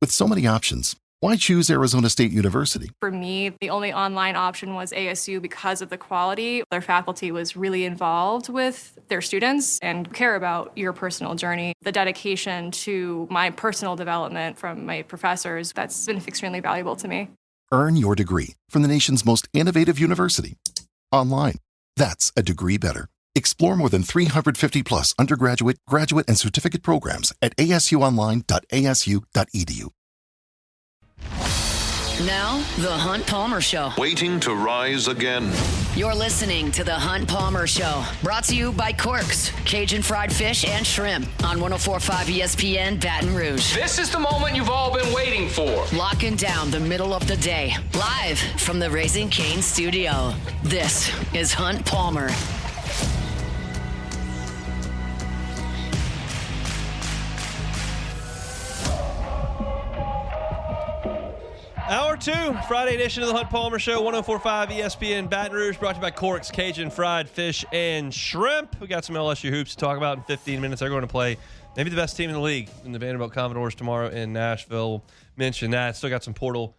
With so many options, why choose Arizona State University? For me, the only online option was ASU because of the quality. Their faculty was really involved with their students and care about your personal journey. The dedication to my personal development from my professors, that's been extremely valuable to me. Earn your degree from the nation's most innovative university. Online. That's a degree better. Explore more than 350 plus undergraduate, graduate, and certificate programs at asuonline.asu.edu. Now, The Hunt Palmer Show. Waiting to rise again. You're listening to The Hunt Palmer Show. Brought to you by Corks, Cajun fried fish and shrimp on 104.5 ESPN Baton Rouge. This is the moment you've all been waiting for. Locking down the middle of the day. Live from the Raising Cane studio. This is Hunt Palmer. Hour 2, Friday edition of the Hunt Palmer Show, 104.5 ESPN Baton Rouge, brought to you by Corks, Cajun fried fish and shrimp. We got some LSU hoops to talk about in 15 minutes. They're going to play maybe the best team in the league in the Vanderbilt Commodores tomorrow in Nashville. We'll mention that. Still got some portal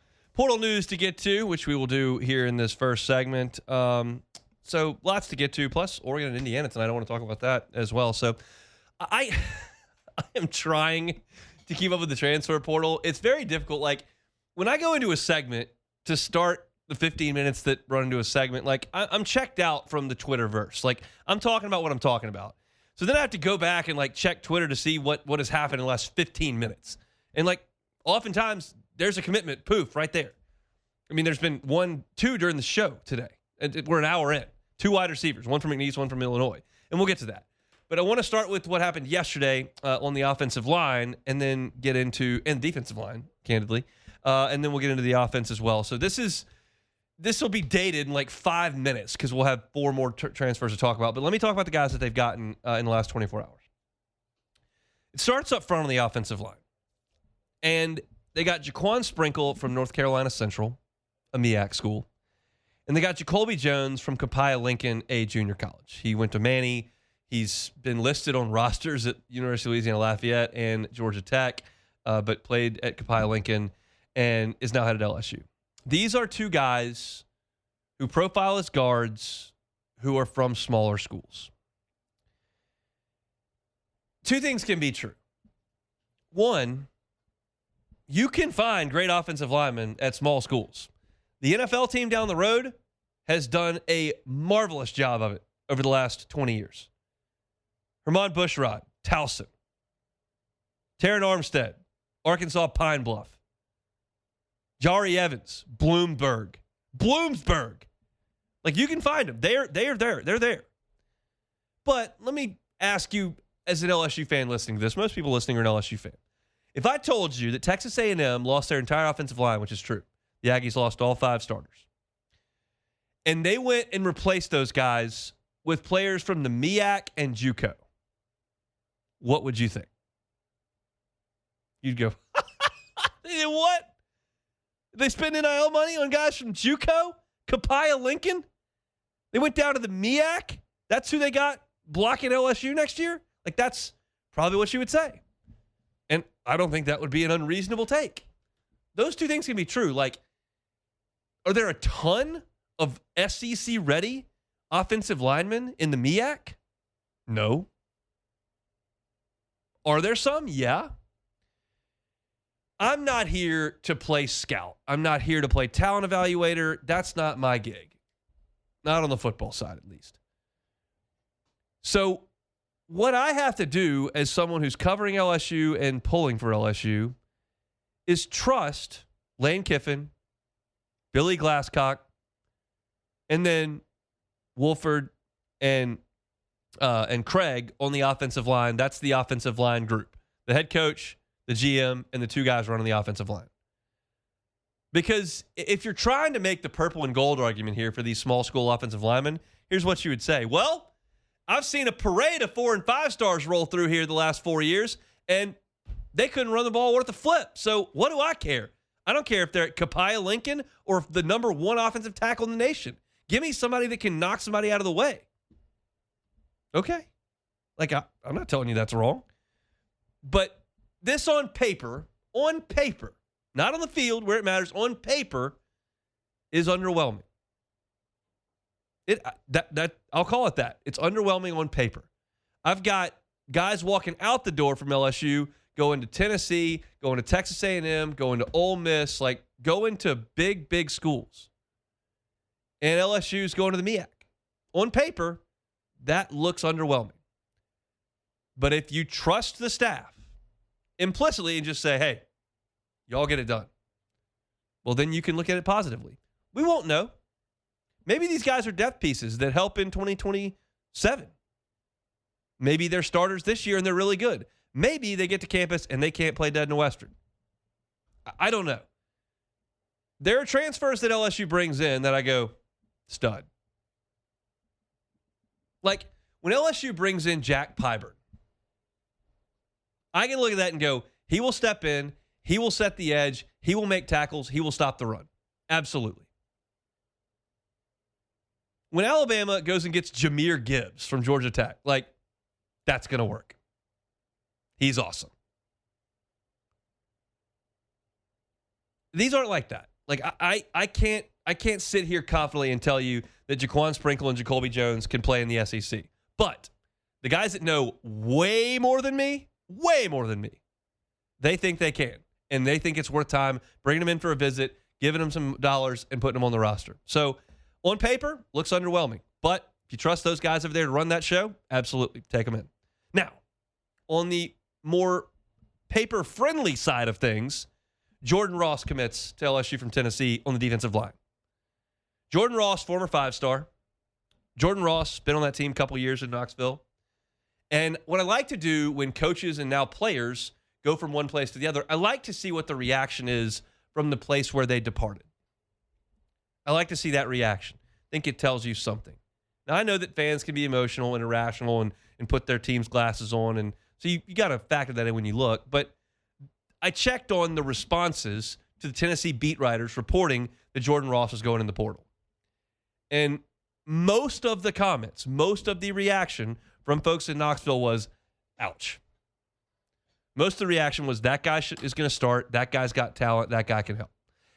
news to get to, which we will do here in this first segment. So lots to get to, plus Oregon and Indiana tonight. I want to talk about that as well. So I am trying to keep up with the transfer portal. It's very difficult. Like, when I go into a segment to start the 15 minutes that run into a segment, like I'm checked out from the Twitterverse. Like, I'm talking about what I'm talking about. So then I have to go back and like check Twitter to see what has happened in the last 15 minutes. And like oftentimes there's a commitment, poof, right there. I mean, there's been 2 during the show today. And we're an hour in. 2 wide receivers, one from McNeese, one from Illinois. And we'll get to that. But I want to start with what happened yesterday on the offensive line and then get into, and defensive line, candidly. And then we'll get into the offense as well. So this will be dated in like 5 minutes because we'll have 4 more transfers to talk about. But let me talk about the guys that they've gotten in the last 24 hours. It starts up front on the offensive line. And they got Jaquan Sprinkle from North Carolina Central, a MEAC school. And they got Jacoby Jones from Copiah Lincoln, a junior college. He went to Manny. He's been listed on rosters at University of Louisiana Lafayette and Georgia Tech, but played at Copiah Lincoln and is now headed to LSU. These are 2 guys who profile as guards who are from smaller schools. 2 things can be true. 1, you can find great offensive linemen at small schools. The NFL team down the road has done a marvelous job of it over the last 20 years. Herman Bushrod, Towson. Taron Armstead, Arkansas Pine Bluff. Jari Evans, Bloomsburg. Like, you can find them. They're there. They're there. But let me ask you, as an LSU fan listening to this, most people listening are an LSU fan. If I told you that Texas A&M lost their entire offensive line, which is true, the Aggies lost all 5 starters, and they went and replaced those guys with players from the MEAC and JUCO, what would you think? You'd go, what? They spend NIL money on guys from JUCO, Copiah Lincoln. They went down to the MEAC. That's who they got blocking LSU next year. Like, that's probably what you would say. And I don't think that would be an unreasonable take. Those 2 things can be true. Like, are there a ton of SEC-ready offensive linemen in the MEAC? No. Are there some? Yeah. I'm not here to play scout. I'm not here to play talent evaluator. That's not my gig. Not on the football side, at least. So what I have to do as someone who's covering LSU and pulling for LSU is trust Lane Kiffin, Billy Glasscock, and then Wolford and Craig on the offensive line. That's the offensive line group. The head coach, the GM, and the 2 guys running the offensive line. Because if you're trying to make the purple and gold argument here for these small school offensive linemen, here's what you would say. Well, I've seen a parade of 4 and 5 stars roll through here the last 4 years, and they couldn't run the ball worth a flip. So what do I care? I don't care if they're at Copiah Lincoln or if the number 1 offensive tackle in the nation. Give me somebody that can knock somebody out of the way. Okay. Like, I'm not telling you that's wrong. But this on paper on paper, not on the field where it matters, on paper, is underwhelming. I'll call it that. It's underwhelming on paper. I've got guys walking out the door from LSU, going to Tennessee, going to Texas A&M, going to Ole Miss, like going to big schools. And LSU's going to the MEAC. On paper, that looks underwhelming. But if you trust the staff implicitly and just say, hey, y'all get it done, well, then you can look at it positively. We won't know. Maybe these guys are depth pieces that help in 2027. Maybe they're starters this year and they're really good. Maybe they get to campus and they can't play dead in the Western. I don't know. There are transfers that LSU brings in that I go, stud. Like when LSU brings in Jack Pyburn, I can look at that and go, he will step in, he will set the edge, he will make tackles, he will stop the run. Absolutely. When Alabama goes and gets Jahmyr Gibbs from Georgia Tech, like, that's going to work. He's awesome. These aren't like that. Like, I can't sit here confidently and tell you that Jaquan Sprinkle and Jacoby Jones can play in the SEC. But the guys that know way more than me, they think they can. And they think it's worth time bringing them in for a visit, giving them some dollars, and putting them on the roster. So, on paper, looks underwhelming. But if you trust those guys over there to run that show, absolutely, take them in. Now, on the more paper-friendly side of things, Jordan Ross commits to LSU from Tennessee on the defensive line. Jordan Ross, former 5-star. Jordan Ross, been on that team a couple years in Knoxville. And what I like to do when coaches and now players go from one place to the other, I like to see what the reaction is from the place where they departed. I like to see that reaction. I think it tells you something. Now, I know that fans can be emotional and irrational and put their team's glasses on, and so you got to factor that in when you look. But I checked on the responses to the Tennessee beat writers reporting that Jordan Ross was going in the portal. And most of the comments, most of the reaction from folks in Knoxville was, ouch. Most of the reaction was, that guy is going to start, that guy's got talent, that guy can help.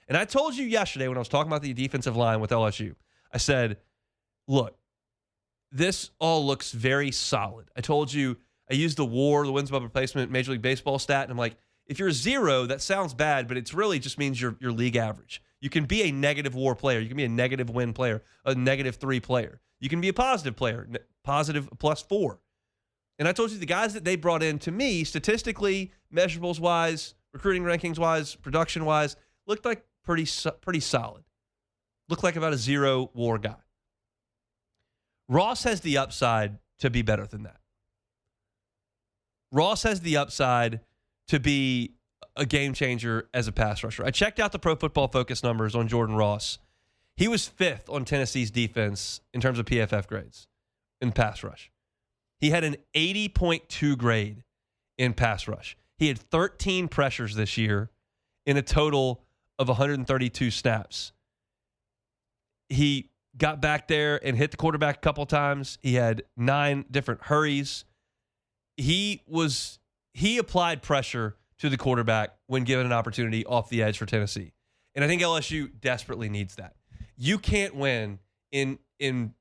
And I told you yesterday when I was talking about the defensive line with LSU, I said, look, this all looks very solid. I told you, I used the WAR, the wins above replacement, Major League Baseball stat, and I'm like, if you're a 0, that sounds bad, but it really just means you're league average. You can be a negative WAR player. You can be a negative win player, a -3 player. You can be a positive player, positive +4. And I told you the guys that they brought in, to me, statistically, measurables-wise, recruiting rankings-wise, production-wise, looked like pretty solid. Looked like about a 0 WAR guy. Ross has the upside to be better than that. Ross has the upside to be a game changer as a pass rusher. I checked out the Pro Football Focus numbers on Jordan Ross. He was 5th on Tennessee's defense in terms of PFF grades in pass rush. He had an 80.2 grade in pass rush. He had 13 pressures this year in a total of 132 snaps. He got back there and hit the quarterback a couple times. He had 9 different hurries. He applied pressure to the quarterback when given an opportunity off the edge for Tennessee. And I think LSU desperately needs that. You can't win in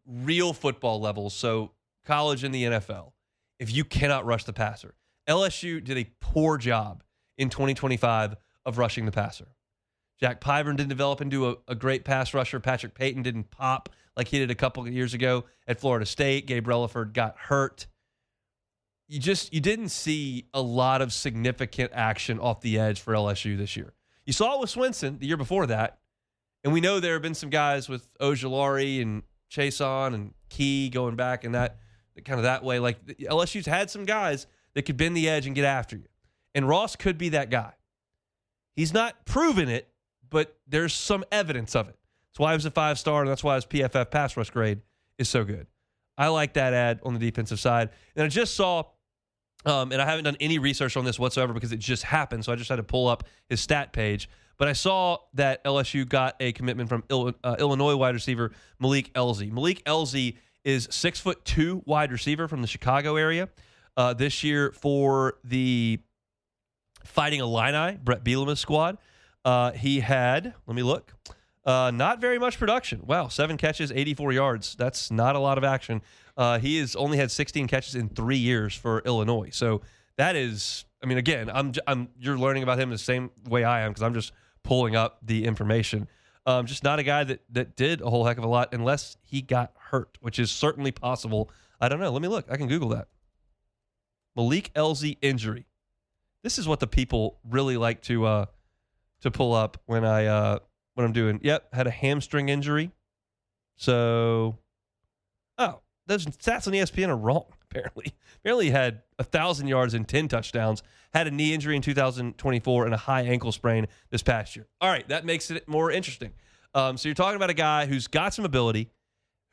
real football levels, so college and the NFL, if you cannot rush the passer. LSU did a poor job in 2025 of rushing the passer. Jack Pyburn didn't develop into a great pass rusher. Patrick Payton didn't pop like he did a couple of years ago at Florida State. Gabe Relaford got hurt. You didn't see a lot of significant action off the edge for LSU this year. You saw it with Swinson the year before that, and we know there have been some guys with Ojulari and Chason and Key going back and that kind of that way. Like LSU's had some guys that could bend the edge and get after you, and Ross could be that guy. He's not proven it, but there's some evidence of it. That's why he was a 5-star, and that's why his PFF pass rush grade is so good. I like that ad on the defensive side. And I just saw, and I haven't done any research on this whatsoever because it just happened, so I just had to pull up his stat page. But I saw that LSU got a commitment from Illinois wide receiver Malik Elzy. Malik Elzy is 6'2" wide receiver from the Chicago area. This year for the Fighting Illini, Brett Bielema's squad. He had, let me look, not very much production. Wow, 7 catches, 84 yards. That's not a lot of action. He has only had 16 catches in 3 years for Illinois. So that is, I mean, again, you're learning about him the same way I am because I'm just pulling up the information. Just not a guy that did a whole heck of a lot unless he got hurt, which is certainly possible. I don't know. Let me look. I can Google that. Malik Elzy injury. This is what the people really like to pull up when I'm doing. Yep, had a hamstring injury. So, those stats on ESPN are wrong. Apparently he had 1,000 yards and 10 touchdowns. Had a knee injury in 2024 and a high ankle sprain this past year. All right, that makes it more interesting. So you're talking about a guy who's got some ability,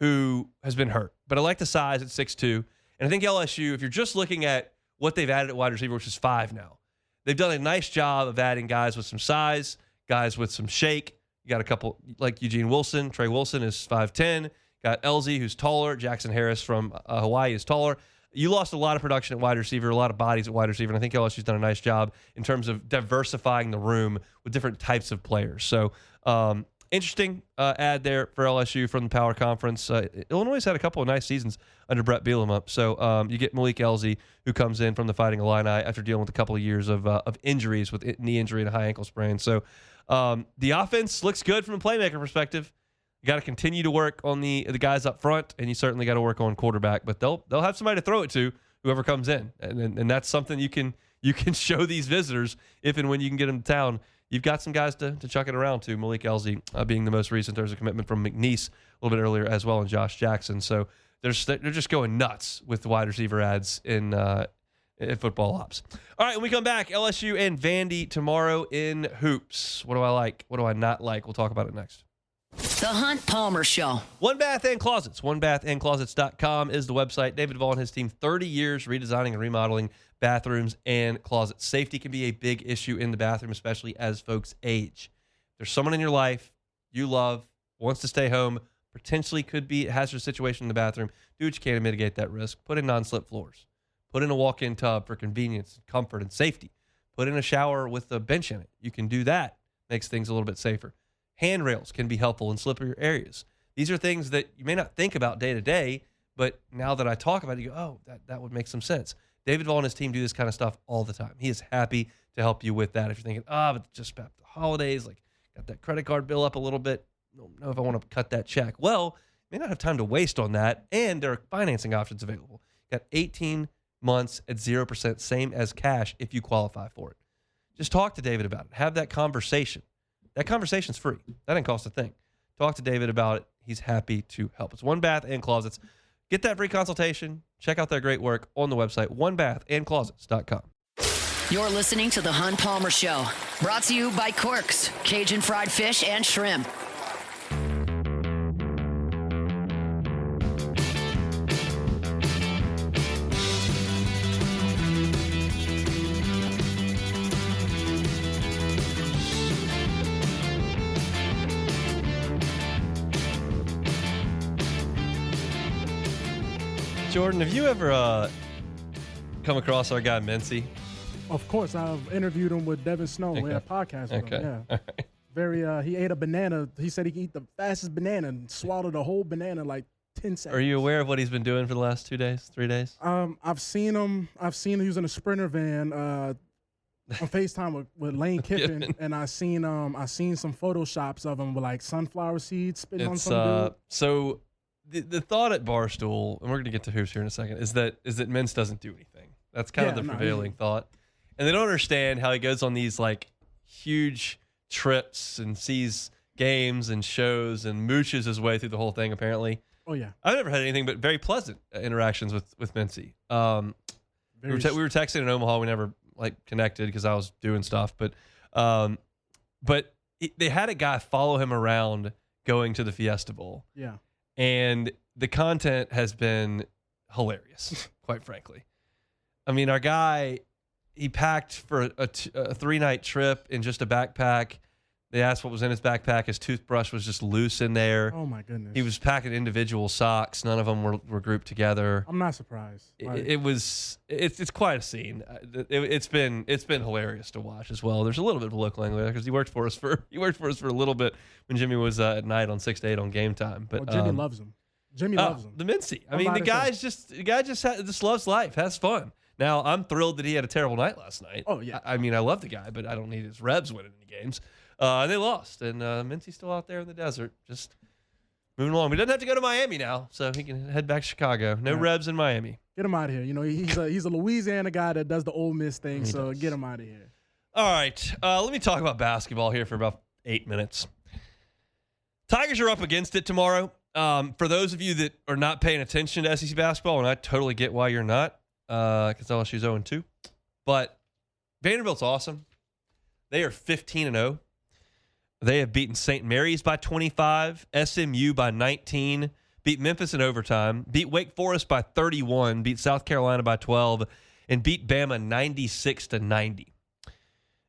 who has been hurt, but I like the size at 6'2". And I think LSU, if you're just looking at what they've added at wide receiver, which is 5 now, they've done a nice job of adding guys with some size, guys with some shake. You got a couple like Eugene Wilson. Trey Wilson is 5'10". Got Elzy, who's taller. Jackson Harris from Hawaii is taller. You lost a lot of production at wide receiver, a lot of bodies at wide receiver, and I think LSU's done a nice job in terms of diversifying the room with different types of players. So interesting ad there for LSU from the Power Conference. Illinois has had a couple of nice seasons under Brett Bielema. So you get Malik Elzy, who comes in from the Fighting Illini after dealing with a couple of years of injuries with knee injury and a high ankle sprain. So the offense looks good from a playmaker perspective. You got to continue to work on the guys up front, and you certainly got to work on quarterback. But they'll have somebody to throw it to, whoever comes in, and that's something you can show these visitors if and when you can get them to town. You've got some guys to chuck it around to. Malik Elzy being the most recent. There's a commitment from McNeese a little bit earlier as well, and Josh Jackson. So they're just going nuts with the wide receiver ads in football ops. All right, when we come back, LSU and Vandy tomorrow in hoops. What do I like? What do I not like? We'll talk about it next. The Hunt Palmer Show. One Bath and Closets. OneBathAndClosets.com is the website. David Vaughn and his team, 30 years redesigning and remodeling bathrooms and closets. Safety can be a big issue in the bathroom, especially as folks age. There's someone in your life you love, wants to stay home, potentially could be a hazardous situation in the bathroom. Do what you can to mitigate that risk. Put in non-slip floors. Put in a walk-in tub for convenience, comfort, and safety. Put in a shower with a bench in it. You can do that. Makes things a little bit safer. Handrails can be helpful in slippery areas. These are things that you may not think about day to day, but now that I talk about it, you go, oh, that would make some sense. David Vaughn and his team do this kind of stuff all the time. He is happy to help you with that. If you're thinking, but just about the holidays, like got that credit card bill up a little bit, don't know if I want to cut that check. Well, you may not have time to waste on that, and there are financing options available. Got 18 months at 0%, same as cash if you qualify for it. Just talk to David about it. Have that conversation. That conversation's free. That didn't cost a thing. Talk to David about it. He's happy to help. It's One Bath and Closets. Get that free consultation. Check out their great work on the website, onebathandclosets.com. You're listening to The Hunt Palmer Show. Brought to you by Corks, Cajun fried fish and shrimp. Jordan, have you ever come across our guy Mincy? Of course, I've interviewed him with Devin Snow. We had a podcast with him. Yeah. Right. Very. He ate a banana. He said he could eat the fastest banana and swallowed a whole banana in like 10 seconds. Are you aware of what he's been doing for the last 2 days, 3 days? I've seen him using a Sprinter van on FaceTime with Lane Kiffin, and I seen some Photoshops of him with like sunflower seeds spitting on some dude. So. The thought at Barstool, and we're going to get to hoops here in a second, is that Mintz doesn't do anything. That's kind of the prevailing thought. And they don't understand how he goes on these like huge trips and sees games and shows and mooches his way through the whole thing, apparently. Oh, yeah. I've never had anything but very pleasant interactions with Mincy. We were texting in Omaha. We never like connected because I was doing stuff. But they had a guy follow him around going to the Fiesta Bowl. Yeah. And the content has been hilarious, quite frankly. I mean, our guy, he packed for a 3-night trip in just a backpack, They asked what was in his backpack. His toothbrush was just loose in there. Oh, my goodness. He was packing individual socks. None of them were grouped together. I'm not surprised. It's quite a scene. It's been hilarious to watch as well. There's a little bit of a local angle there because he worked for us for a little bit when Jimmy was at night on 6 to 8 on Game Time. But Jimmy loves him. Jimmy loves him. The Mincy. I mean, the guy just loves life, has fun. Now, I'm thrilled that he had a terrible night last night. Oh, yeah. I mean, I love the guy, but I don't need his Rebs winning any games. And they lost, and Mincy's still out there in the desert, just moving along. He doesn't have to go to Miami now, so he can head back to Chicago. No Rebs in Miami. Get him out of here. You know, he's a Louisiana guy that does the Ole Miss thing, so get him out of here. All right, let me talk about basketball here for about 8 minutes. Tigers are up against it tomorrow. For those of you that are not paying attention to SEC basketball, and I totally get why you're not, because LSU's 0-2, but Vanderbilt's awesome. They are 15-0. They have beaten St. Mary's by 25, SMU by 19, beat Memphis in overtime, beat Wake Forest by 31, beat South Carolina by 12, and beat Bama 96-90.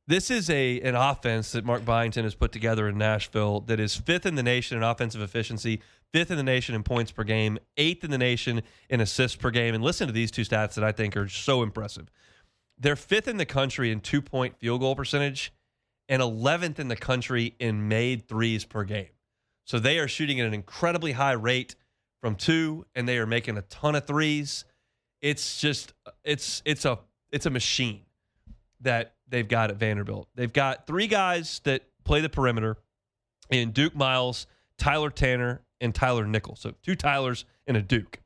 This is an offense that Mark Byington has put together in Nashville that is 5th in the nation in offensive efficiency, 5th in the nation in points per game, 8th in the nation in assists per game. And listen to these two stats that I think are so impressive. They're 5th in the country in 2-point field goal percentage and 11th in the country in made threes per game. So they are shooting at an incredibly high rate from 2, and they are making a ton of threes. It's just it's a machine that they've got at Vanderbilt. They've got 3 guys that play the perimeter in Duke Miles, Tyler Tanner, and Tyler Nickel. So 2 Tylers and a Duke.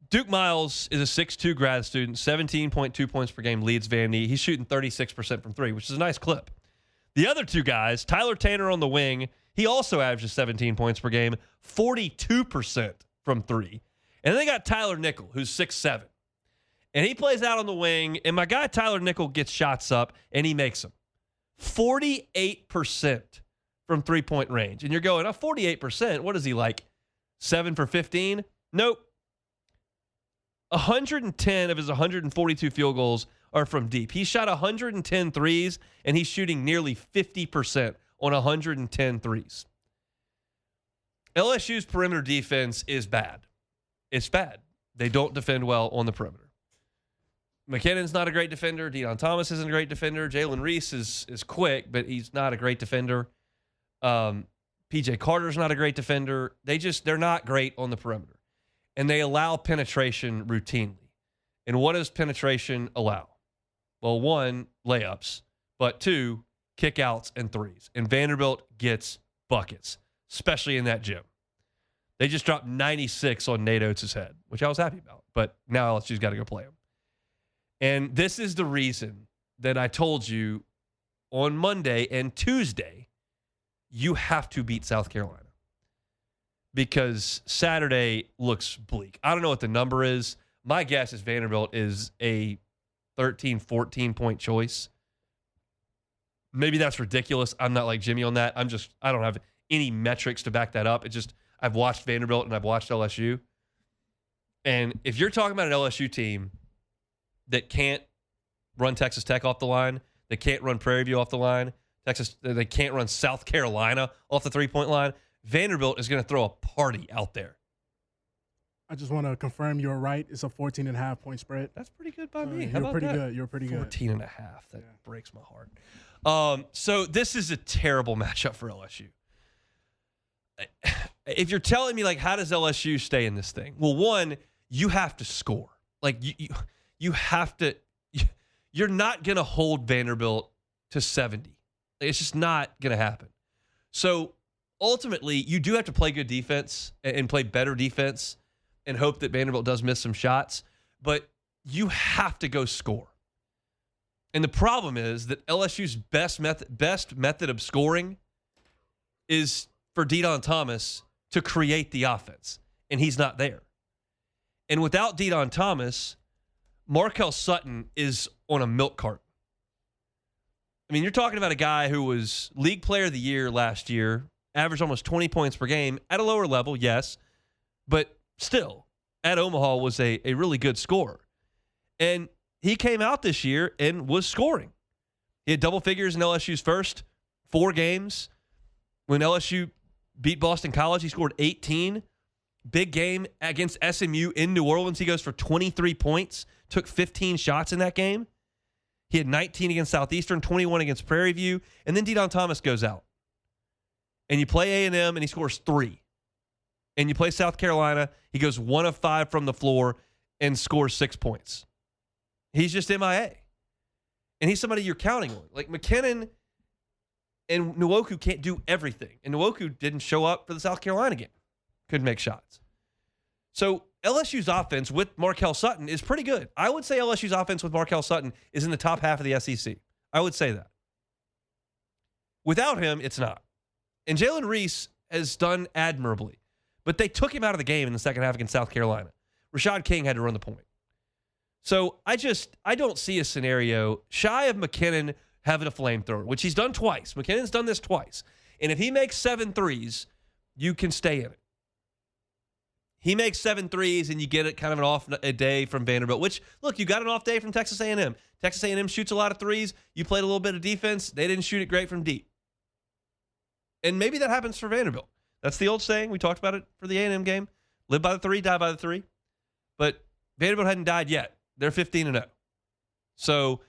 Duke Miles is a 6'2 grad student, 17.2 points per game, leads Vandy. He's shooting 36% from 3, which is a nice clip. The other 2 guys, Tyler Tanner on the wing, he also averages 17 points per game, 42% from 3. And then they got Tyler Nickel, who's 6'7". And he plays out on the wing, and my guy Tyler Nickel gets shots up, and he makes them. 48% from three-point range. And you're going, 48%? What is he, like 7 for 15? Nope. 110 of his 142 field goals are from deep. He shot 110 threes, and he's shooting nearly 50% on 110 threes. LSU's perimeter defense is bad. It's bad. They don't defend well on the perimeter. McKinnon's not a great defender. Deon Thomas isn't a great defender. Jalen Reese is quick, but he's not a great defender. PJ Carter's not a great defender. They're not great on the perimeter. And they allow penetration routinely. And what does penetration allow? Well, 1, layups, but 2, kickouts and threes. And Vanderbilt gets buckets, especially in that gym. They just dropped 96 on Nate Oates' head, which I was happy about. But now LSU's got to go play him. And this is the reason that I told you on Monday and Tuesday, you have to beat South Carolina. Because Saturday looks bleak. I don't know what the number is. My guess is Vanderbilt is a 13, 14-point choice. Maybe that's ridiculous. I'm not like Jimmy on that. I don't have any metrics to back that up. I've watched Vanderbilt and I've watched LSU. And if you're talking about an LSU team that can't run Texas Tech off the line, that can't run Prairie View off the line, they can't run South Carolina off the three-point line, Vanderbilt is going to throw a party out there. I just want to confirm you're right. It's a 14.5-point spread. That's pretty good by me. You're pretty good. You're pretty good. 14.5. That breaks my heart. So this is a terrible matchup for LSU. If you're telling me, like, how does LSU stay in this thing? Well, 1, you have to score. Like, you have to. You're not going to hold Vanderbilt to 70. It's just not going to happen. So ultimately, you do have to play good defense and play better defense and hope that Vanderbilt does miss some shots, but you have to go score. And the problem is that LSU's best method of scoring is for Deon Thomas to create the offense, and he's not there. And without Deon Thomas, Markel Sutton is on a milk carton. I mean, you're talking about a guy who was League Player of the Year last year, averaged almost 20 points per game at a lower level, yes, but still, at Omaha was a really good scorer. And he came out this year and was scoring. He had double figures in LSU's first 4 games. When LSU beat Boston College, he scored 18. Big game against SMU in New Orleans. He goes for 23 points, took 15 shots in that game. He had 19 against Southeastern, 21 against Prairie View, and then De'Don Thomas goes out. And you play A&M, and he scores 3. And you play South Carolina, he goes 1 of 5 from the floor and scores 6 points. He's just MIA. And he's somebody you're counting on. Like McKinnon and Nwoku can't do everything. And Nwoku didn't show up for the South Carolina game. Couldn't make shots. So LSU's offense with Markel Sutton is pretty good. I would say LSU's offense with Markel Sutton is in the top half of the SEC. I would say that. Without him, it's not. And Jalen Reese has done admirably. But they took him out of the game in the second half against South Carolina. Rashad King had to run the point. So I don't see a scenario shy of McKinnon having a flamethrower, which he's done twice. McKinnon's done this twice. And if he makes 7 threes, you can stay in it. He makes 7 threes, and you get it kind of an off a day from Vanderbilt, which, look, you got an off day from Texas A&M. Texas A&M shoots a lot of threes. You played a little bit of defense. They didn't shoot it great from deep. And maybe that happens for Vanderbilt. That's the old saying. We talked about it for the A&M game. Live by the 3, die by the 3. But Vanderbilt hadn't died yet. They're 15-0. So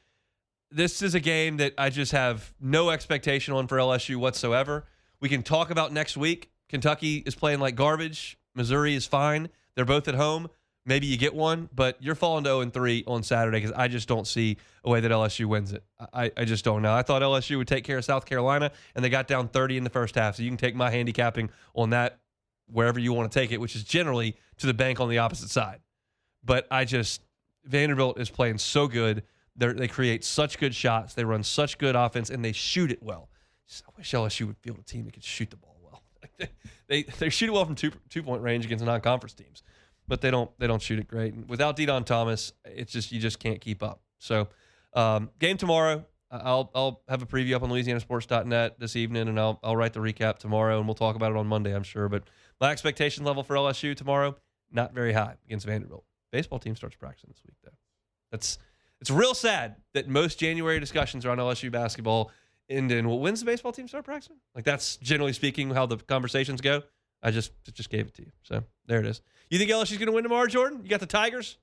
this is a game that I just have no expectation on for LSU whatsoever. We can talk about next week. Kentucky is playing like garbage. Missouri is fine. They're both at home. Maybe you get one, but you're falling to 0-3 on Saturday because I just don't see a way that LSU wins it. I just don't know. I thought LSU would take care of South Carolina, and they got down 30 in the first half. So you can take my handicapping on that wherever you want to take it, which is generally to the bank on the opposite side. But Vanderbilt is playing so good. They create such good shots. They run such good offense, and they shoot it well. I wish LSU would field a team that could shoot the ball well. They shoot it well from two-point range against non-conference teams, but they don't shoot it great. And without De'Don Thomas, it's just you just can't keep up. So game tomorrow. I'll have a preview up on LouisianaSports.net this evening, and I'll write the recap tomorrow, and we'll talk about it on Monday, I'm sure. But my expectation level for LSU tomorrow, not very high against Vanderbilt. Baseball team starts practicing this week, though. It's real sad that most January discussions around LSU basketball end in, well, when's the baseball team start practicing? Like, that's generally speaking how the conversations go. I just gave it to you. So there it is. You think LSU's going to win tomorrow, Jordan? You got the Tigers?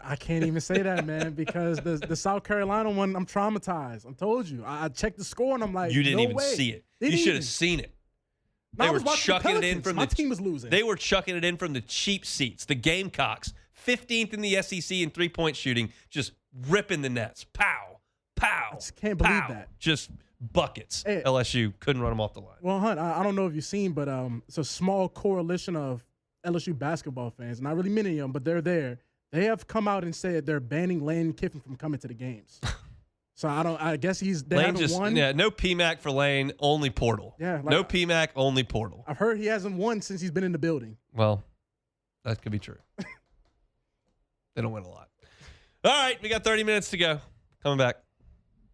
I can't even say that, man, because the South Carolina one, I'm traumatized. I told you. I checked the score, and I'm like, you didn't no even way. see it. You should have seen it. No, They were chucking it in from my team was losing. They were chucking it in from the cheap seats. The Gamecocks, 15th in the SEC in three-point shooting, just ripping the nets. Pow, pow. I just can't believe pow. that. Just buckets. Hey, LSU couldn't run them off the line. Well, Hunt, I don't know if you've seen, but it's a small coalition of LSU basketball fans. Not really many of them, but they're there. They have come out and said they're banning Lane Kiffin from coming to the games. So I guess they haven't won. Yeah, no PMAC for Lane, only portal. Yeah, like, no PMAC, only portal. I've heard he hasn't won since he's been in the building. Well, that could be true. They don't win a lot. All right, we got 30 minutes to go. Coming back.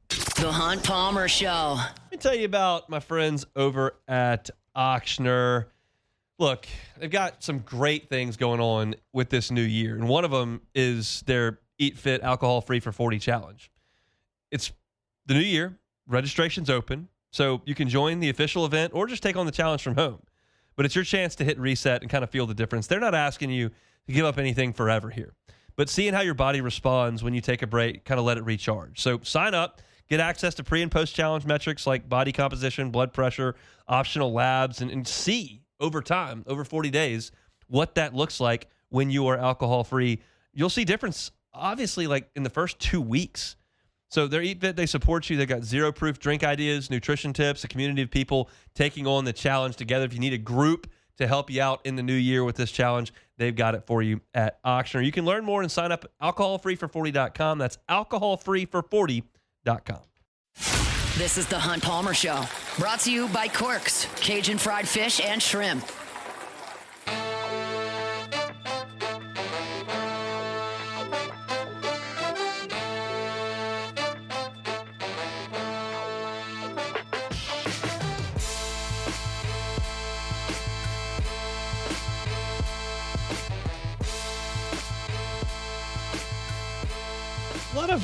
The Hunt Palmer Show. Let me tell you about my friends over at Ochsner. Look, they've got some great things going on with this new year, and one of them is their Eat Fit Alcohol-Free for 40 challenge. It's the new year. Registration's open, so you can join the official event or just take on the challenge from home. But it's your chance to hit reset and kind of feel the difference. They're not asking you to give up anything forever here, but seeing how your body responds when you take a break, kind of let it recharge. So sign up, get access to pre- and post-challenge metrics like body composition, blood pressure, optional labs, and see over time, over 40 days, what that looks like when you are alcohol-free. You'll see difference, obviously, like in the first 2 weeks. So they're Eat Fit, they support you. They've got zero-proof drink ideas, nutrition tips, a community of people taking on the challenge together. If you need a group to help you out in the new year with this challenge, they've got it for you at Ochsner. You can learn more and sign up at alcoholfreefor40.com. That's alcoholfreefor40.com. This is the Hunt Palmer Show, brought to you by Corks, Cajun fried fish and shrimp.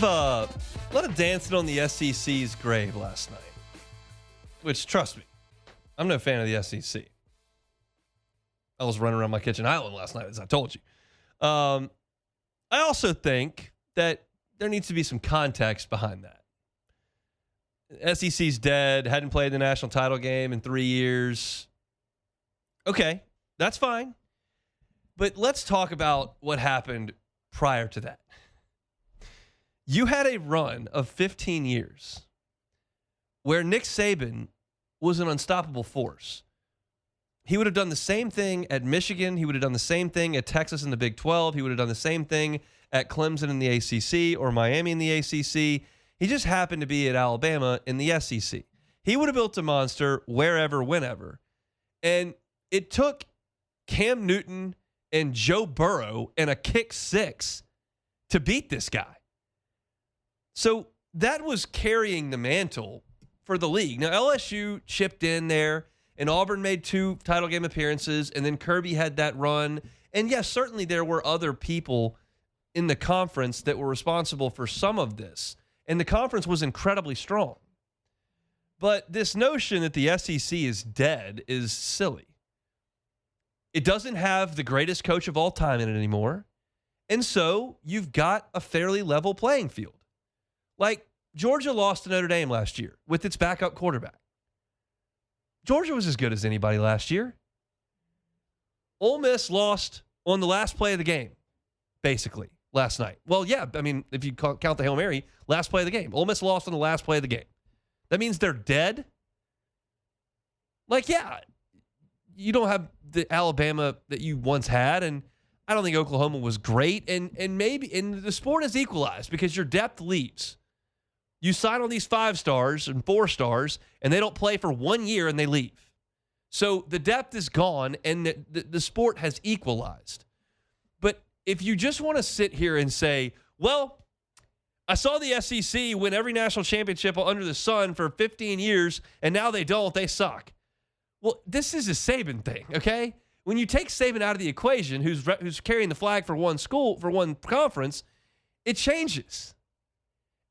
A lot of dancing on the SEC's grave last night. which, trust me, I'm no fan of the SEC. I was running around my kitchen island last night, as I told you. I also think that there needs to be some context behind that. SEC's dead, hadn't played the national title game in 3 years. Okay, that's fine. But let's talk about what happened prior to that. You had a run of 15 years where Nick Saban was an unstoppable force. He would have done the same thing at Michigan. He would have done the same thing at Texas in the Big 12. He would have done the same thing at Clemson in the ACC or Miami in the ACC. He just happened to be at Alabama in the SEC. He would have built a monster wherever, whenever. And it took Cam Newton and Joe Burrow and a kick six to beat this guy. So that was carrying the mantle for the league. Now, LSU chipped in there, and Auburn made 2 title game appearances, and then Kirby had that run. And yes, certainly there were other people in the conference that were responsible for some of this. And the conference was incredibly strong. But this notion that the SEC is dead is silly. It doesn't have the greatest coach of all time in it anymore. And so you've got a fairly level playing field. Like, Georgia lost to Notre Dame last year with its backup quarterback. Georgia was as good as anybody last year. Ole Miss lost on the last play of the game, basically, last night. Well, yeah, I mean, if you count the Hail Mary, last play of the game. Ole Miss lost on the last play of the game. That means they're dead? Like, yeah, you don't have the Alabama that you once had, and I don't think Oklahoma was great, and the sport is equalized because your depth leaves. You sign on these 5 stars and 4 stars, and they don't play for 1 year, and they leave. So the depth is gone, and the sport has equalized. But if you just want to sit here and say, well, I saw the SEC win every national championship under the sun for 15 years, and now they don't, they suck. Well, this is a Saban thing, okay? When you take Saban out of the equation, who's carrying the flag for one school, for one conference, it changes.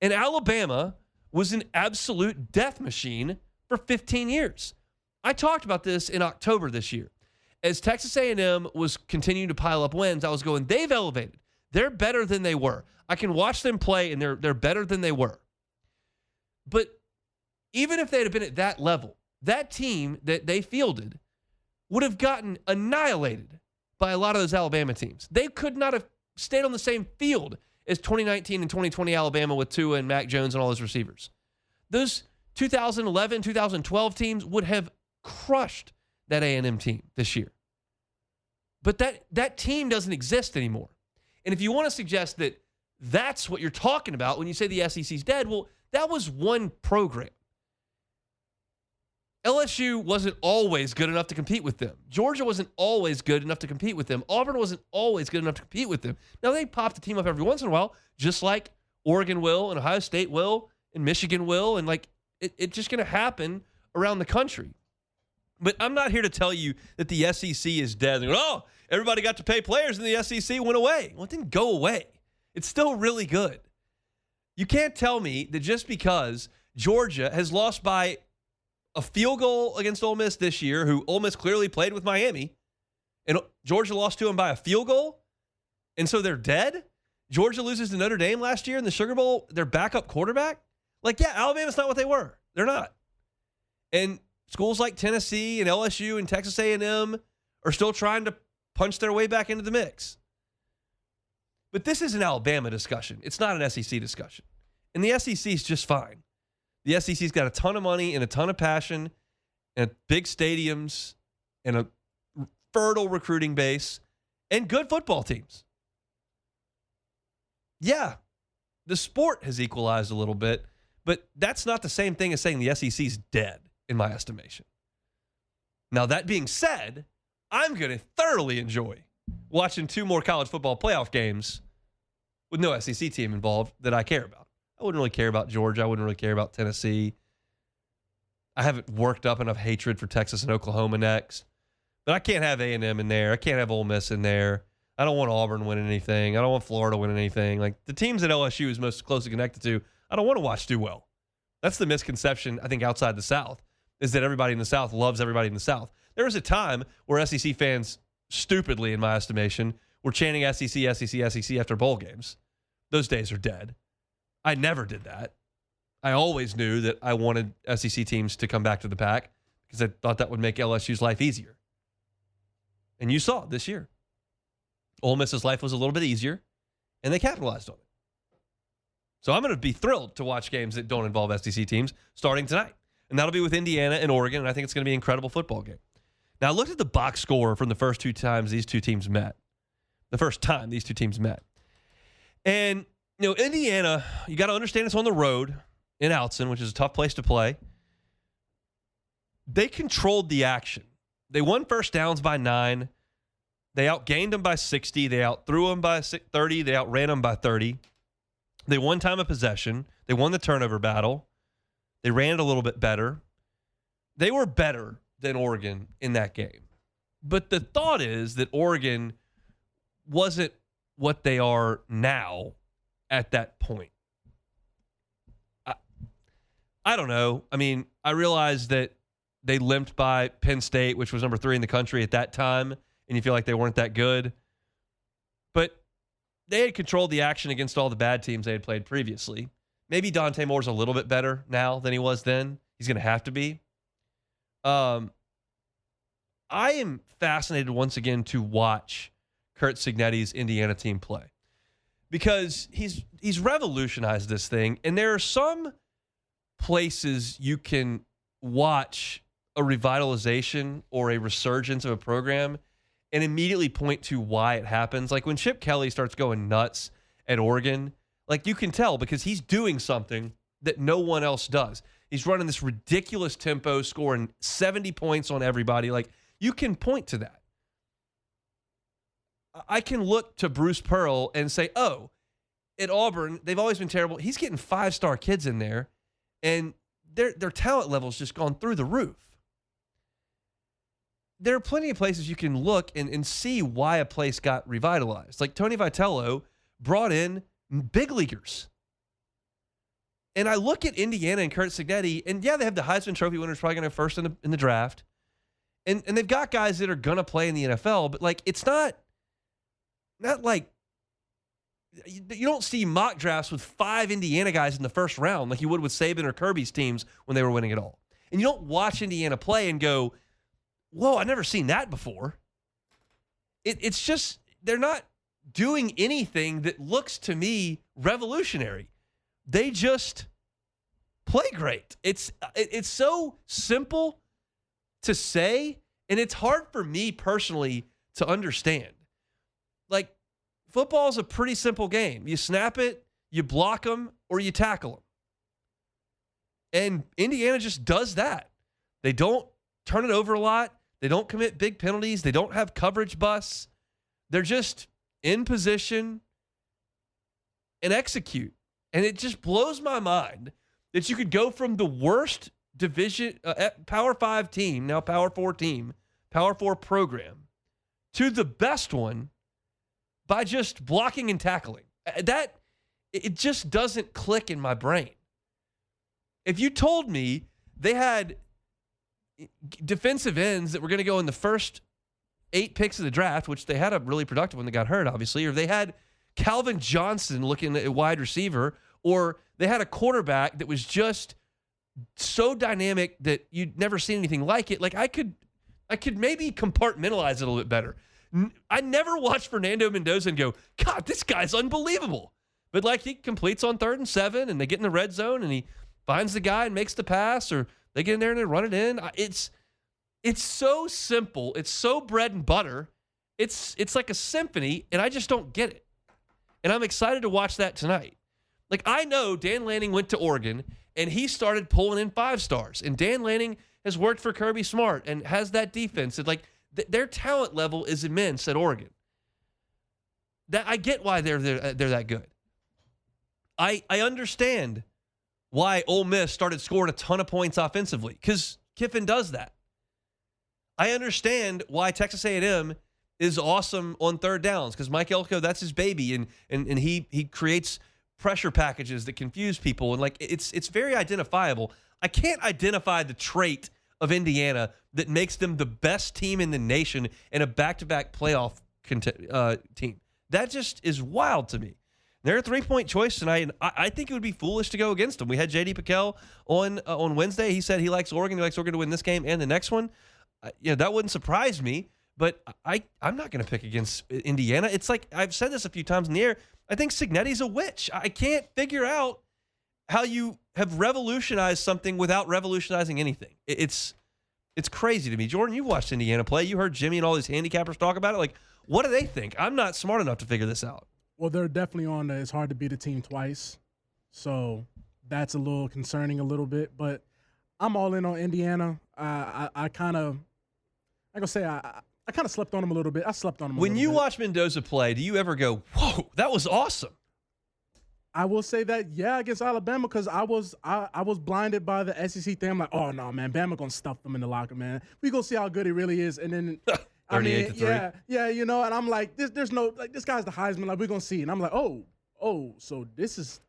And Alabama was an absolute death machine for 15 years. I talked about this in October this year. As Texas A&M was continuing to pile up wins, I was going, they've elevated. They're better than they were. I can watch them play, and they're better than they were. But even if they'd have been at that level, that team that they fielded would have gotten annihilated by a lot of those Alabama teams. They could not have stayed on the same field as 2019 and 2020 Alabama with Tua and Mac Jones and all those receivers. Those 2011, 2012 teams would have crushed that A&M team this year. But that team doesn't exist anymore. And if you want to suggest that that's what you're talking about when you say the SEC's dead, well, that was one program. LSU wasn't always good enough to compete with them. Georgia wasn't always good enough to compete with them. Auburn wasn't always good enough to compete with them. Now, they popped the team up every once in a while, just like Oregon will and Ohio State will and Michigan will, and like it's just going to happen around the country. But I'm not here to tell you that the SEC is dead. And, oh, everybody got to pay players and the SEC went away. Well, it didn't go away. It's still really good. You can't tell me that just because Georgia has lost by a field goal against Ole Miss this year, who Ole Miss clearly played with Miami, and Georgia lost to them by a field goal, and so they're dead? Georgia loses to Notre Dame last year in the Sugar Bowl, their backup quarterback? Like, yeah, Alabama's not what they were. They're not. And schools like Tennessee and LSU and Texas A&M are still trying to punch their way back into the mix. But this is an Alabama discussion. It's not an SEC discussion. And the SEC is just fine. The SEC's got a ton of money and a ton of passion and big stadiums and a fertile recruiting base and good football teams. Yeah, the sport has equalized a little bit, but that's not the same thing as saying the SEC's dead, in my estimation. Now, that being said, I'm going to thoroughly enjoy watching 2 more college football playoff games with no SEC team involved that I care about. I wouldn't really care about Georgia. I wouldn't really care about Tennessee. I haven't worked up enough hatred for Texas and Oklahoma next. But I can't have A&M in there. I can't have Ole Miss in there. I don't want Auburn winning anything. I don't want Florida winning anything. Like, the teams that LSU is most closely connected to, I don't want to watch do well. That's the misconception, I think, outside the South. is that everybody in the South loves everybody in the South. There was a time where SEC fans, stupidly in my estimation, were chanting SEC, SEC, SEC after bowl games. Those days are dead. I never did that. I always knew that I wanted SEC teams to come back to the pack because I thought that would make LSU's life easier. And you saw it this year. Ole Miss's life was a little bit easier, and they capitalized on it. So I'm going to be thrilled to watch games that don't involve SEC teams starting tonight. And that'll be with Indiana and Oregon, and I think it's going to be an incredible football game. Now, I looked at the box score from the first two times these two teams met. The first time these two teams met. And, Indiana, you got to understand it's on the road in Outson, which is a tough place to play. They controlled the action. They won first downs by 9. They outgained them by 60. They outthrew them by 30. They outran them by 30. They won time of possession. They won the turnover battle. They ran it a little bit better. They were better than Oregon in that game. But the thought is that Oregon wasn't what they are now at that point. I don't know. I mean, I realize that they limped by Penn State, which was number 3 in the country at that time, and you feel like they weren't that good. But they had controlled the action against all the bad teams they had played previously. Maybe Dante Moore's a little bit better now than he was then. He's going to have to be. I am fascinated once again to watch Curt Cignetti's Indiana team play because he's revolutionized this thing, and there are some places you can watch a revitalization or a resurgence of a program and immediately point to why it happens. Like when Chip Kelly starts going nuts at Oregon, like you can tell because he's doing something that no one else does. He's running this ridiculous tempo, scoring 70 points on everybody. Like you can point to that. I can look to Bruce Pearl and say, oh, at Auburn, they've always been terrible. He's getting 5-star kids in there, and their talent level's just gone through the roof. There are plenty of places you can look and see why a place got revitalized. Like Tony Vitello brought in big leaguers. And I look at Indiana and Curt Cignetti, and yeah, they have the Heisman Trophy winners probably going to first in the draft. And they've got guys that are going to play in the NFL, but like it's not like you don't see mock drafts with 5 Indiana guys in the first round like you would with Saban or Kirby's teams when they were winning it all. And you don't watch Indiana play and go, whoa, I've never seen that before. It's just they're not doing anything that looks to me revolutionary. They just play great. It's so simple to say, and it's hard for me personally to understand. Like, football is a pretty simple game. You snap it, you block them, or you tackle them. And Indiana just does that. They don't turn it over a lot. They don't commit big penalties. They don't have coverage busts. They're just in position and execute. And it just blows my mind that you could go from the worst division, Power 5 team, now Power 4 team, Power 4 program, to the best one by just blocking and tackling. It just doesn't click in my brain. If you told me they had defensive ends that were going to go in the first 8 picks of the draft, which they had a really productive one that got hurt, obviously, or they had Calvin Johnson looking at a wide receiver, or they had a quarterback that was just so dynamic that you'd never seen anything like it. Like I could maybe compartmentalize it a little bit better. I never watched Fernando Mendoza and go, God, this guy's unbelievable. But like he completes on 3rd and 7 and they get in the red zone and he finds the guy and makes the pass, or they get in there and they run it in. It's so simple. It's so bread and butter. It's like a symphony, and I just don't get it. And I'm excited to watch that tonight. Like, I know Dan Lanning went to Oregon, and he started pulling in 5 stars. And Dan Lanning has worked for Kirby Smart and has that defense. And, like, their talent level is immense at Oregon. That I get why they're that good. I understand why Ole Miss started scoring a ton of points offensively, because Kiffin does that. I understand why Texas A&M is awesome on 3rd downs, because Mike Elko, that's his baby, and he creates pressure packages that confuse people, and like it's very identifiable. I can't identify the trait of Indiana that makes them the best team in the nation and a back-to-back playoff team. That just is wild to me. They're a 3-point choice tonight, and I think it would be foolish to go against them. We had J.D. Piquel on Wednesday. He said he likes Oregon. He likes Oregon to win this game and the next one. That wouldn't surprise me, but I'm not going to pick against Indiana. It's like I've said this a few times in the air. I think Cignetti's a witch. I can't figure out how you have revolutionized something without revolutionizing anything. It's crazy to me. Jordan, you watched Indiana play. You heard Jimmy and all these handicappers talk about it. Like, what do they think? I'm not smart enough to figure this out. Well, they're definitely on the it's hard to beat a team twice. So that's a little concerning a little bit. But I'm all in on Indiana. I kind of slept on them a little bit. I slept on them a little bit. When you watch Mendoza play, do you ever go, whoa, that was awesome? I will say that, yeah, against Alabama, because I was blinded by the SEC thing. I'm like, oh, no, man, Bama going to stuff them in the locker, man. We going to see how good he really is. And then 38-3. Yeah, and I'm like, there's no, like, this guy's the Heisman. Like, we're going to see. And I'm like, so this is,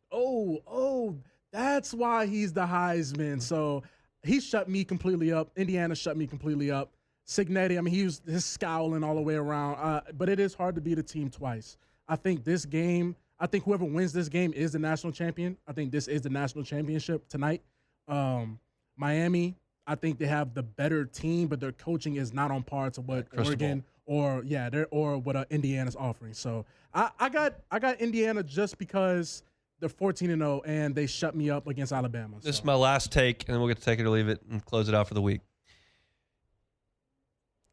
that's why he's the Heisman. So he shut me completely up. Indiana shut me completely up. Cignetti, his scowling all the way around. But it is hard to beat a team twice. I think whoever wins this game is the national champion. I think this is the national championship tonight. Miami, I think they have the better team, but their coaching is not on par to what Oregon or what Indiana's offering. So I got Indiana just because they're 14-0 and they shut me up against Alabama. This is my last take, and then we'll get to take it or leave it and close it out for the week.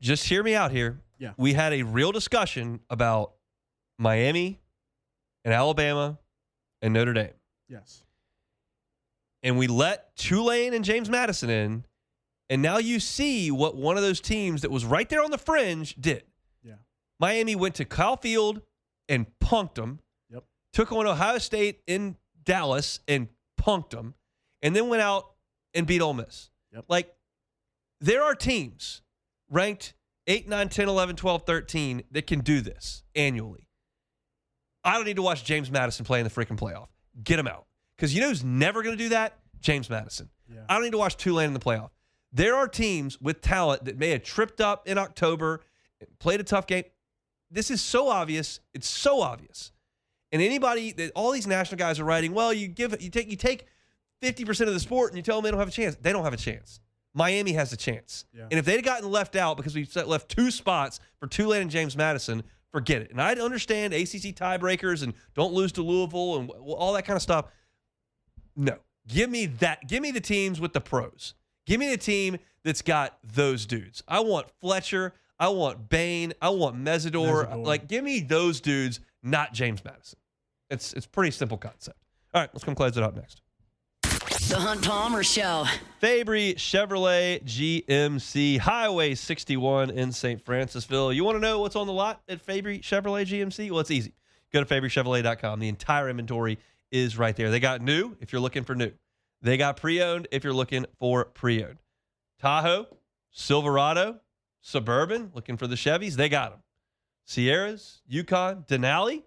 Just hear me out here. Yeah. We had a real discussion about Miami and Alabama and Notre Dame. Yes. And we let Tulane and James Madison in, and now you see what one of those teams that was right there on the fringe did. Yeah. Miami went to Kyle Field and punked them. Yep. Took on Ohio State in Dallas and punked them, and then went out and beat Ole Miss. Yep. Like, there are teams ranked 8, 9, 10, 11, 12, 13 that can do this annually. I don't need to watch James Madison play in the freaking playoff. Get him out. Because you know who's never going to do that? James Madison. Yeah. I don't need to watch Tulane in the playoff. There are teams with talent that may have tripped up in October, played a tough game. This is so obvious. It's so obvious. And anybody that all these national guys are writing, well, you take 50% of the sport and you tell them they don't have a chance. They don't have a chance. Miami has a chance. Yeah. And if they'd gotten left out because we left 2 spots for Tulane and James Madison, forget it. And I understand ACC tiebreakers and don't lose to Louisville and all that kind of stuff. No. Give me that. Give me the teams with the pros. Give me the team that's got those dudes. I want Fletcher. I want Bain. I want Mesidor. Like, give me those dudes, not James Madison. It's a pretty simple concept. All right, let's come close it up next. The Hunt Palmer Show. Fabry Chevrolet GMC, Highway 61 in St. Francisville. You want to know what's on the lot at Fabry Chevrolet GMC? Well, it's easy. Go to FabryChevrolet.com. The entire inventory is right there. They got new if you're looking for new. They got pre-owned if you're looking for pre-owned. Tahoe, Silverado, Suburban, looking for the Chevys, they got them. Sierras, Yukon, Denali,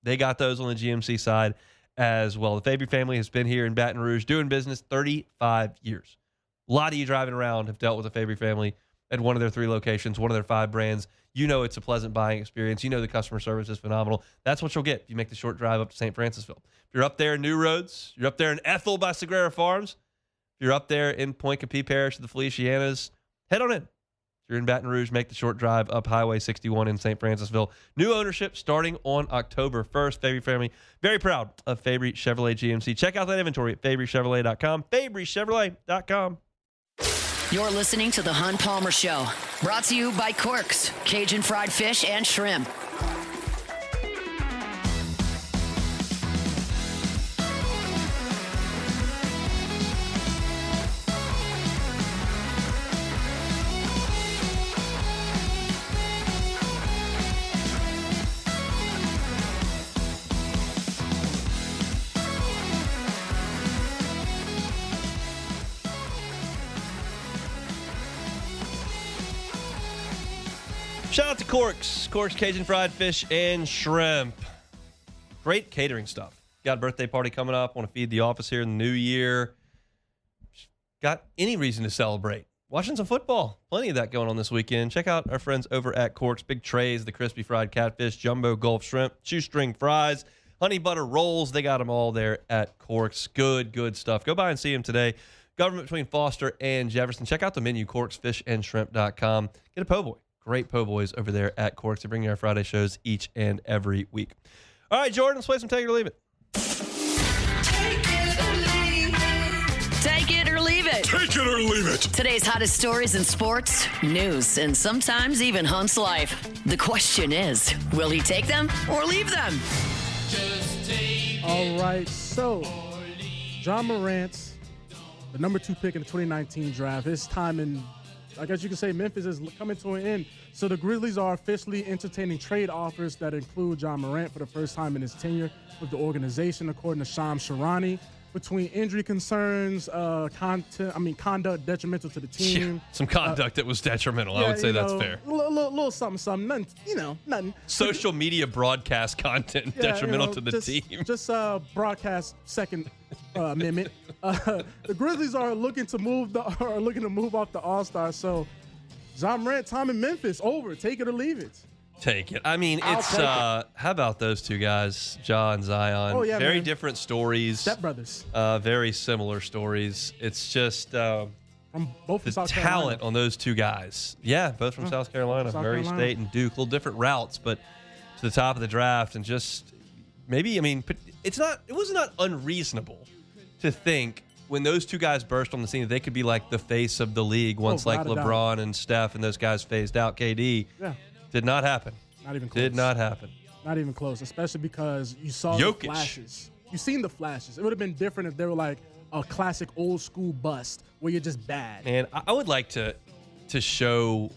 they got those on the GMC side as well. The Fabry family has been here in Baton Rouge doing business 35 years. A lot of you driving around have dealt with the Fabry family at one of their 3 locations, one of their 5 brands. You know it's a pleasant buying experience. You know the customer service is phenomenal. That's what you'll get if you make the short drive up to St. Francisville. If you're up there in New Roads, you're up there in Ethel by Sagrera Farms, if you're up there in Point Capee Parish of the Felicianas, head on in. If you're in Baton Rouge, make the short drive up Highway 61 in St. Francisville. New ownership starting on October 1st. Fabry family, very proud of Fabry Chevrolet GMC. Check out that inventory at FabryChevrolet.com. FabryChevrolet.com. You're listening to The Hunt Palmer Show. Brought to you by Corks, Cajun fried fish and shrimp. Shout out to Corks Cajun fried fish and shrimp. Great catering stuff. Got a birthday party coming up. Want to feed the office here in the new year. Got any reason to celebrate. watching some football. Plenty of that going on this weekend. Check out our friends over at Cork's. Big trays, the crispy fried catfish, jumbo Gulf shrimp, shoestring fries, honey butter rolls. They got them all there at Cork's. Good stuff. Go by and see them today. Government between Foster and Jefferson. Check out the menu, corksfishandshrimp.com. Get a po' boy. Great po' boys over there at Cork's. They bring you our Friday shows each and every week. All right, Jordan, let's play some Take It or Leave It. Take it or leave it. Take it or leave it. Take it or leave it. Today's hottest stories in sports, news, and sometimes even Hunt's life. The question is, will he take them or leave them? All right, so John Morant, the number 2 pick in the 2019 draft, his time in, I guess you could say, Memphis is coming to an end. So the Grizzlies are officially entertaining trade offers that include John Morant for the first time in his tenure with the organization, according to Shams Charania. Between injury concerns, conduct detrimental to the team. Yeah, some conduct that was detrimental. I would say that's fair. Little something, nothing. Social media broadcast content detrimental to the team. Just broadcast Second Amendment. The Grizzlies are looking to move off the All-Star. So, John Morant, time in Memphis, over. Take it or leave it. Take it. I mean, how about those two guys, Ja and Zion? Oh, yeah, very man. different stories. Stepbrothers. Very similar stories. It's just From both the from South talent Carolina. on those two guys. Yeah, both from South Carolina, Murray State and Duke. Little different routes, but to the top of the draft, and just maybe, I mean, it was not unreasonable to think when those two guys burst on the scene that they could be like the face of the league once like LeBron and Steph and those guys phased out. KD. Yeah. Did not happen. Not even close. Did not happen. Not even close, especially because you saw Jokic. the flashes. You seen the flashes. It would have been different if they were like a classic old school bust where you're just bad. And I would like to show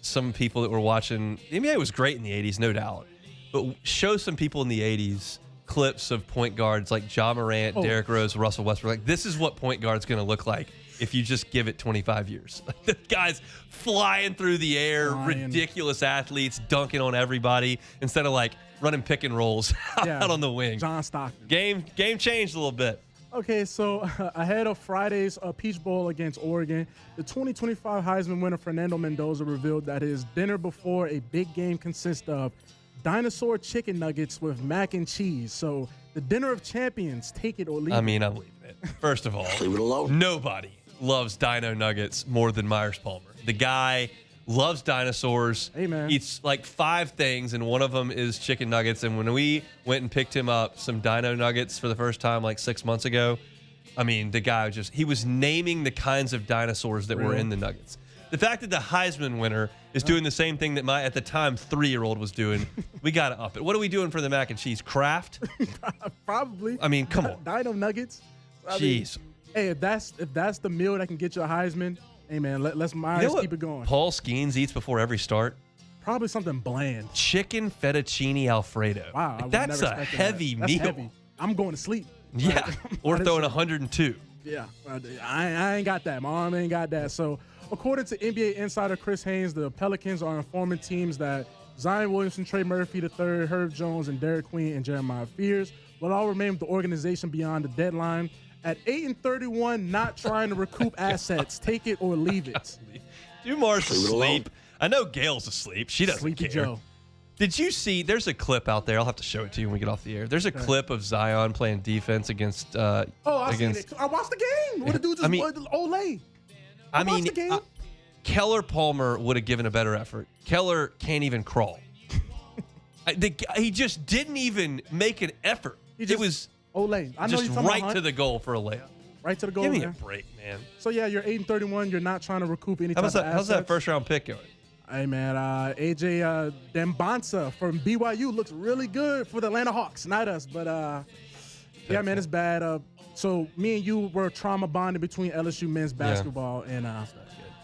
some people that were watching. The NBA was great in the 80s, no doubt. But show some people in the 80s clips of point guards like Ja Morant, Derrick Rose, Russell Westbrook. Like, this is what point guard's going to look like if you just give it 25 years. The guys flying through the air, ridiculous athletes, dunking on everybody instead of like running pick and rolls out on the wing. John Stockton. Game changed a little bit. Okay, so ahead of Friday's Peach Bowl against Oregon, the 2025 Heisman winner Fernando Mendoza revealed that his dinner before a big game consists of dinosaur chicken nuggets with mac and cheese. So the dinner of champions, take it or leave it. I mean, I'm leaving it. First of all, Leave it alone. Nobody loves dino nuggets more than Myers Palmer. The guy loves dinosaurs. Hey, man. Eats like 5 things, and one of them is chicken nuggets. And when we went and picked him up some dino nuggets for the first time like 6 months ago, I mean, the guy he was naming the kinds of dinosaurs that were in the nuggets. The fact that the Heisman winner is doing the same thing that my, at the time, 3-year-old was doing, we got to up it. What are we doing for the mac and cheese? Kraft? Probably. I mean, come on. Dino nuggets. Jeez. Hey, if that's the meal that can get you a Heisman, hey man, let's Myers keep it going. Paul Skeens eats before every start? Probably something bland. Chicken fettuccine Alfredo. Wow, Like, that's a heavy meal. Heavy. I'm going to sleep. Yeah, or throwing 102. Yeah, I ain't got that. My arm ain't got that. So, according to NBA insider Chris Haynes, the Pelicans are informing teams that Zion Williamson, Trey Murphy III, Herb Jones, and Derek Queen and Jeremiah Fears will all remain with the organization beyond the deadline. At 8-31, not trying to recoup assets. Take it or leave it. Dumar's asleep. I know Gail's asleep. She doesn't Sleepy care. Joe. Did you see? There's a clip out there. I'll have to show it to you when we get off the air. There's a clip of Zion playing defense against. I seen it. I watched the game. What the dude just Olay. I mean, watched the game. Keller Palmer would have given a better effort. Keller can't even crawl. He just didn't even make an effort. It was Olay. I know just you're talking right about to the goal for a layup. Right to the goal. Give me man. a break, man. So yeah, you're 8-31. You're not trying to recoup any type of assets. How's that first round pick going? Hey man, AJ Dembonsa from BYU looks really good for the Atlanta Hawks. Not us, but yeah, man, it's bad. So me and you were trauma bonded between LSU men's basketball and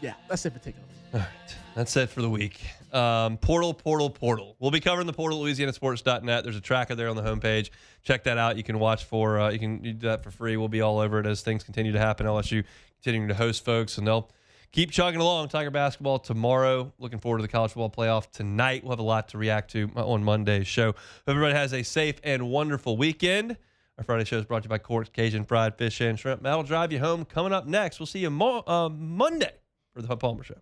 yeah, that's it for taking it. All right, that's it for the week. Portal. We'll be covering the portal at LouisianaSports.net. There's a tracker there on the homepage. Check that out. You can watch you can do that for free. We'll be all over it as things continue to happen. LSU continuing to host folks, and they'll keep chugging along. Tiger basketball tomorrow. Looking forward to the college football playoff tonight. We'll have a lot to react to on Monday's show. Hope everybody has a safe and wonderful weekend. Our Friday show is brought to you by Cork's Cajun Fried Fish and Shrimp. That'll drive you home. Coming up next, we'll see you Monday for for the Hunt Palmer Show.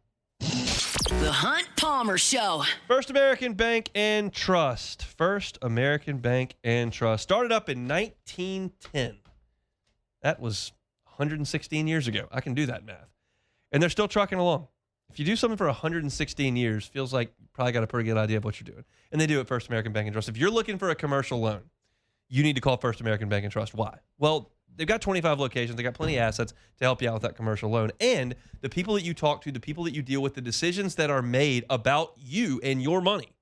The Hunt Palmer Show. First American Bank and Trust. First American Bank and Trust. Started up in 1910. That was 116 years ago. I can do that math. And they're still trucking along. If you do something for 116 years, feels like you probably got a pretty good idea of what you're doing. And they do it First American Bank and Trust. If you're looking for a commercial loan, you need to call First American Bank and Trust. Why? Well, they've got 25 locations. They got plenty of assets to help you out with that commercial loan. And the people that you talk to, the people that you deal with, the decisions that are made about you and your money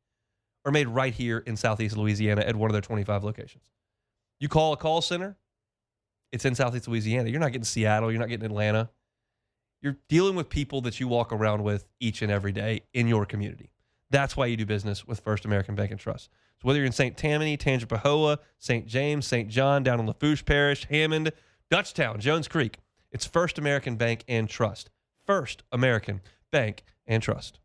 are made right here in Southeast Louisiana at one of their 25 locations. You call a call center, it's in Southeast Louisiana. You're not getting Seattle. You're not getting Atlanta. You're dealing with people that you walk around with each and every day in your community. That's why you do business with First American Bank and Trust. So whether you're in St. Tammany, Tangipahoa, St. James, St. John, down in Lafourche Parish, Hammond, Dutchtown, Jones Creek, it's First American Bank and Trust. First American Bank and Trust.